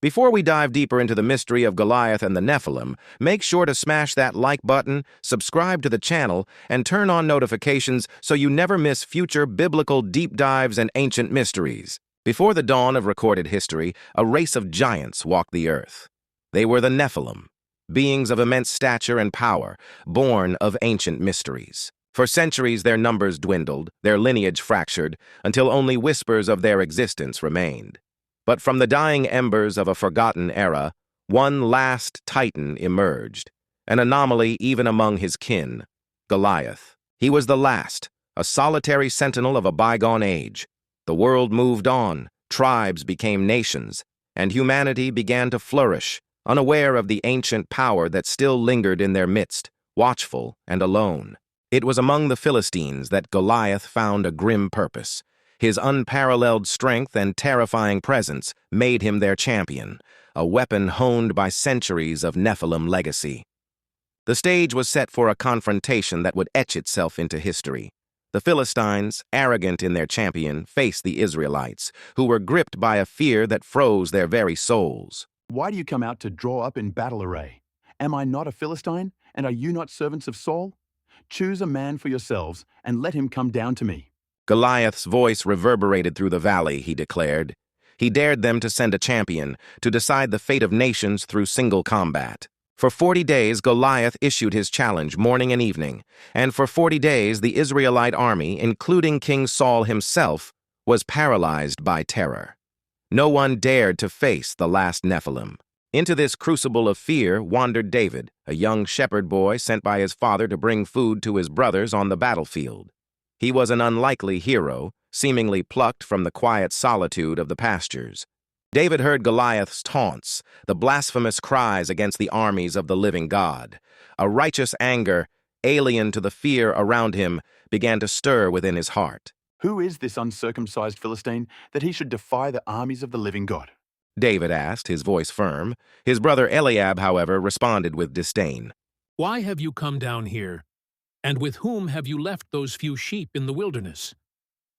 Before we dive deeper into the mystery of Goliath and the Nephilim, make sure to smash that like button, subscribe to the channel, and turn on notifications so you never miss future biblical deep dives and ancient mysteries. Before the dawn of recorded history, a race of giants walked the earth. They were the Nephilim, beings of immense stature and power, born of ancient mysteries. For centuries their numbers dwindled, their lineage fractured, until only whispers of their existence remained. But from the dying embers of a forgotten era, one last titan emerged, an anomaly even among his kin, Goliath. He was the last, a solitary sentinel of a bygone age. The world moved on, tribes became nations, and humanity began to flourish, unaware of the ancient power that still lingered in their midst, watchful and alone. It was among the Philistines that Goliath found a grim purpose. His unparalleled strength and terrifying presence made him their champion, a weapon honed by centuries of Nephilim legacy. The stage was set for a confrontation that would etch itself into history. The Philistines, arrogant in their champion, faced the Israelites, who were gripped by a fear that froze their very souls. Why do you come out to draw up in battle array? Am I not a Philistine, and are you not servants of Saul? Choose a man for yourselves, and let him come down to me. Goliath's voice reverberated through the valley, he declared. He dared them to send a champion, to decide the fate of nations through single combat. For 40 days, Goliath issued his challenge morning and evening, and for 40 days the Israelite army, including King Saul himself, was paralyzed by terror. No one dared to face the last Nephilim. Into this crucible of fear wandered David, a young shepherd boy sent by his father to bring food to his brothers on the battlefield. He was an unlikely hero, seemingly plucked from the quiet solitude of the pastures. David heard Goliath's taunts, the blasphemous cries against the armies of the living God. A righteous anger, alien to the fear around him, began to stir within his heart. Who is this uncircumcised Philistine that he should defy the armies of the living God? David asked, his voice firm. His brother Eliab, however, responded with disdain. Why have you come down here? And with whom have you left those few sheep in the wilderness?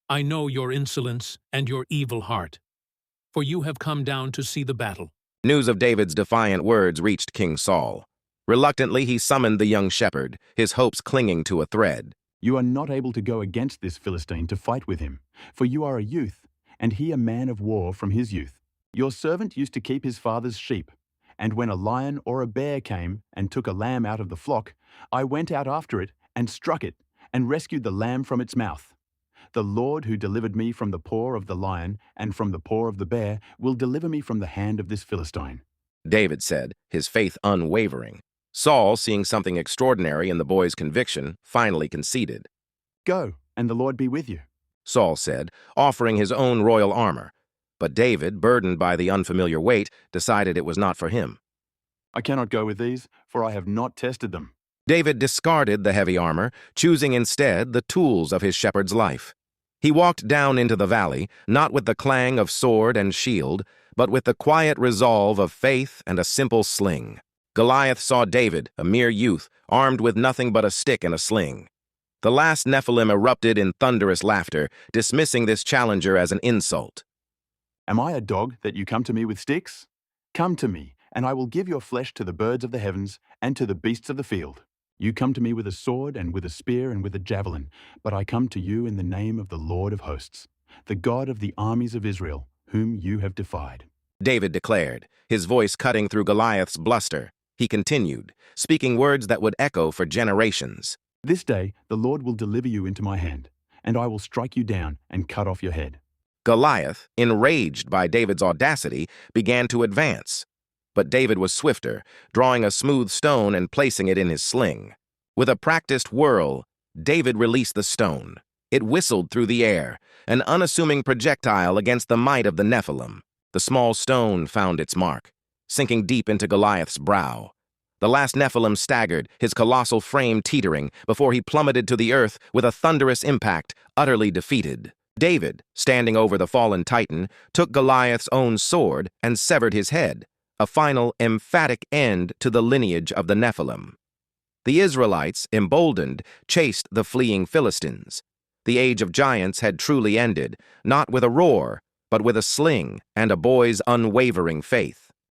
I know your insolence and your evil heart, for you have come down to see the battle. News of David's defiant words reached King Saul. Reluctantly, he summoned the young shepherd, his hopes clinging to a thread. You are not able to go against this Philistine to fight with him, for you are a youth, and he a man of war from his youth. Your servant used to keep his father's sheep, and when a lion or a bear came and took a lamb out of the flock, I went out after it and struck it, and rescued the lamb from its mouth. The Lord who delivered me from the paw of the lion and from the paw of the bear will deliver me from the hand of this Philistine. David said, his faith unwavering. Saul, seeing something extraordinary in the boy's conviction, finally conceded. Go, and the Lord be with you, Saul said, offering his own royal armor. But David, burdened by the unfamiliar weight, decided it was not for him. I cannot go with these, for I have not tested them. David discarded the heavy armor, choosing instead the tools of his shepherd's life. He walked down into the valley, not with the clang of sword and shield, but with the quiet resolve of faith and a simple sling. Goliath saw David, a mere youth, armed with nothing but a stick and a sling. The last Nephilim erupted in thunderous laughter, dismissing this challenger as an insult. Am I a dog that you come to me with sticks? Come to me, and I will give your flesh to the birds of the heavens and to the beasts of the field. You come to me with a sword and with a spear and with a javelin, but I come to you in the name of the Lord of hosts, the God of the armies of Israel, whom you have defied. David declared, his voice cutting through Goliath's bluster. He continued, speaking words that would echo for generations. This day the Lord will deliver you into my hand, and I will strike you down and cut off your head. Goliath, enraged by David's audacity, began to advance. But David was swifter, drawing a smooth stone and placing it in his sling. With a practiced whirl, David released the stone. It whistled through the air, an unassuming projectile against the might of the Nephilim. The small stone found its mark, sinking deep into Goliath's brow. The last Nephilim staggered, his colossal frame teetering, before he plummeted to the earth with a thunderous impact, utterly defeated. David, standing over the fallen titan, took Goliath's own sword and severed his head, a final, emphatic end to the lineage of the Nephilim. The Israelites, emboldened, chased the fleeing Philistines. The age of giants had truly ended, not with a roar, but with a sling and a boy's unwavering faith.